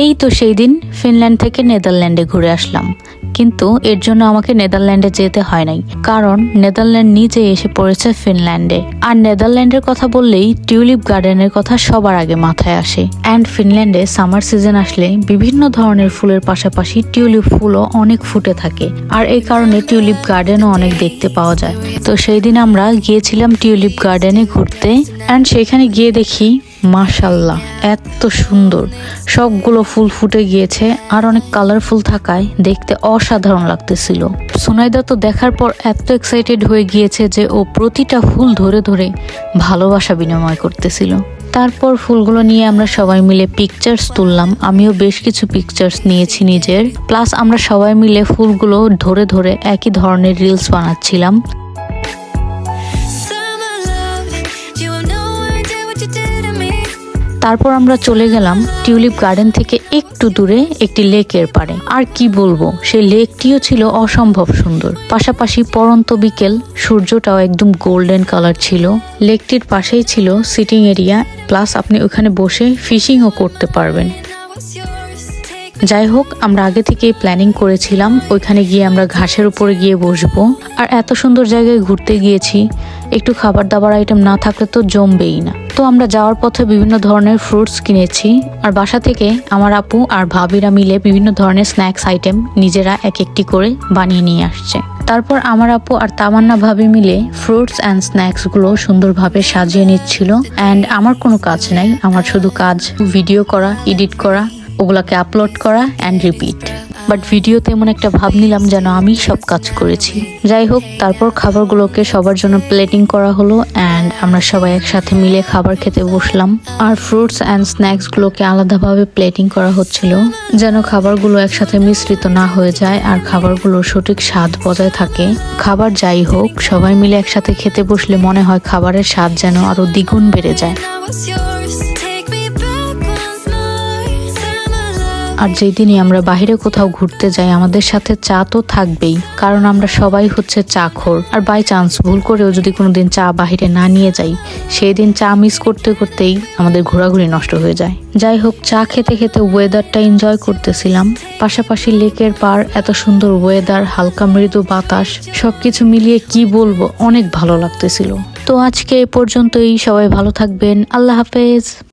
এই তো সেই দিন ফিনল্যান্ড থেকে নেদারল্যান্ডে ঘুরে আসলাম, কিন্তু এর জন্য আমাকে নেদারল্যান্ডে যেতে হয় নাই, কারণ নেদারল্যান্ড নিজে এসে পড়েছে ফিনল্যান্ডে। আর নেদারল্যান্ডের কথা বললেই টিউলিপ গার্ডেনের কথা সবার আগে মাথায় আসে। অ্যান্ড ফিনল্যান্ডে সামার সিজন আসলে বিভিন্ন ধরনের ফুলের পাশাপাশি টিউলিপ ফুলও অনেক ফুটে থাকে, আর এই কারণে টিউলিপ গার্ডেনও অনেক দেখতে পাওয়া যায়। তো সেই দিন আমরা গিয়েছিলাম টিউলিপ গার্ডেনে ঘুরতে, অ্যান্ড সেখানে গিয়ে দেখি মাশাআল্লাহ এত সুন্দর, সবগুলো ফুল ফুটে গিয়েছে আর অনেক কালারফুল থাকায় দেখতে অসাধারণ লাগতেছিল। সুনাইদা তো দেখার পর এত এক্সাইটেড হয়ে গিয়েছে যে ও প্রতিটা ফুল ধরে ধরে ভালোবাসা বিনিময় করতেছিল। তারপর ফুলগুলো নিয়ে আমরা সবাই মিলে পিকচার্স তুললাম, আমিও বেশ কিছু পিকচার্স নিয়েছি নিজের। প্লাস আমরা সবাই মিলে ফুলগুলো ধরে ধরে একই ধরনের রিলস বানাচ্ছিলাম। তারপর আমরা চলে গেলাম টিউলিপ গার্ডেন থেকে একটু দূরে একটি লেকের পাড়ে। আর কি বলবো, সেই লেকটিও ছিল অসম্ভব সুন্দর, পাশাপাশি পড়ন্ত বিকেল, সূর্যটাও একদম গোল্ডেন কালার ছিল। লেকটির পাশেই ছিল সিটিং এরিয়া, প্লাস আপনি ওখানে বসে ফিশিংও করতে পারবেন। যাই হোক, আমরা আগে থেকেই প্ল্যানিং করেছিলাম ওইখানে গিয়ে আমরা ঘাসের উপরে গিয়ে বসবো। আর এত সুন্দর জায়গায় ঘুরতে গিয়েছি, একটু খাবার দাবার আইটেম না থাকলে তো জমবেই না। তো আমরা যাওয়ার পথে বিভিন্ন ধরনের ফ্রুটস কিনেছি, আর বাসা থেকে আমার আপু আর ভাবিরা মিলে বিভিন্ন ধরনের স্ন্যাক্স আইটেম নিজেরা এক একটি করে বানিয়ে নিয়ে আসছে। তারপর আমার আপু আর তামান্না ভাবি মিলে ফ্রুটস অ্যান্ড স্ন্যাক্স গুলো সুন্দরভাবে সাজিয়ে নিচ্ছিল। অ্যান্ড আমার কোনো কাজ নাই, আমার শুধু কাজ ভিডিও করা, এডিট করা, ওগুলাকে আপলোড করা অ্যান্ড রিপিট। বাট ভিডিওতে এমন একটা ভাব নিলাম যেন আমি সব কাজ করেছি। যাই হোক, তারপর খাবারগুলোকে সবার জন্য প্লেটিং করা হলো, অ্যান্ড আমরা সবাই একসাথে মিলে খাবার খেতে বসলাম। আর ফ্রুটস অ্যান্ড স্ন্যাক্সগুলোকে আলাদাভাবে প্লেটিং করা হচ্ছিল যেন খাবারগুলো একসাথে মিশ্রিত না হয়ে যায় আর খাবারগুলোর সঠিক স্বাদ বজায় থাকে। খাবার যাই হোক, সবাই মিলে একসাথে খেতে বসলে মনে হয় খাবারের স্বাদ যেন আরো দ্বিগুণ বেড়ে যায়। আর যেই দিনই আমরা বাইরে কোথাও ঘুরতে যাই, আমাদের সাথে চা তো থাকবেই, কারণ আমরা সবাই হচ্ছে চাখোর। আর বাই চান্স ভুল করেও যদি কোনোদিন চা বাহিরে না নিয়ে যাই, সেই দিন চা মিস করতে করতেই আমাদের ঘোরাঘুরি নষ্ট হয়ে যায়। যাই হোক, চা খেতে খেতে ওয়েদারটা এনজয় করতেছিলাম, পাশাপাশি লেকের পার, এত সুন্দর ওয়েদার, হালকা মৃদু বাতাস, সবকিছু মিলিয়ে কি বলবো, অনেক ভালো লাগতেছিল। তো আজকে এ পর্যন্তই, সবাই ভালো থাকবেন, আল্লাহ হাফেজ।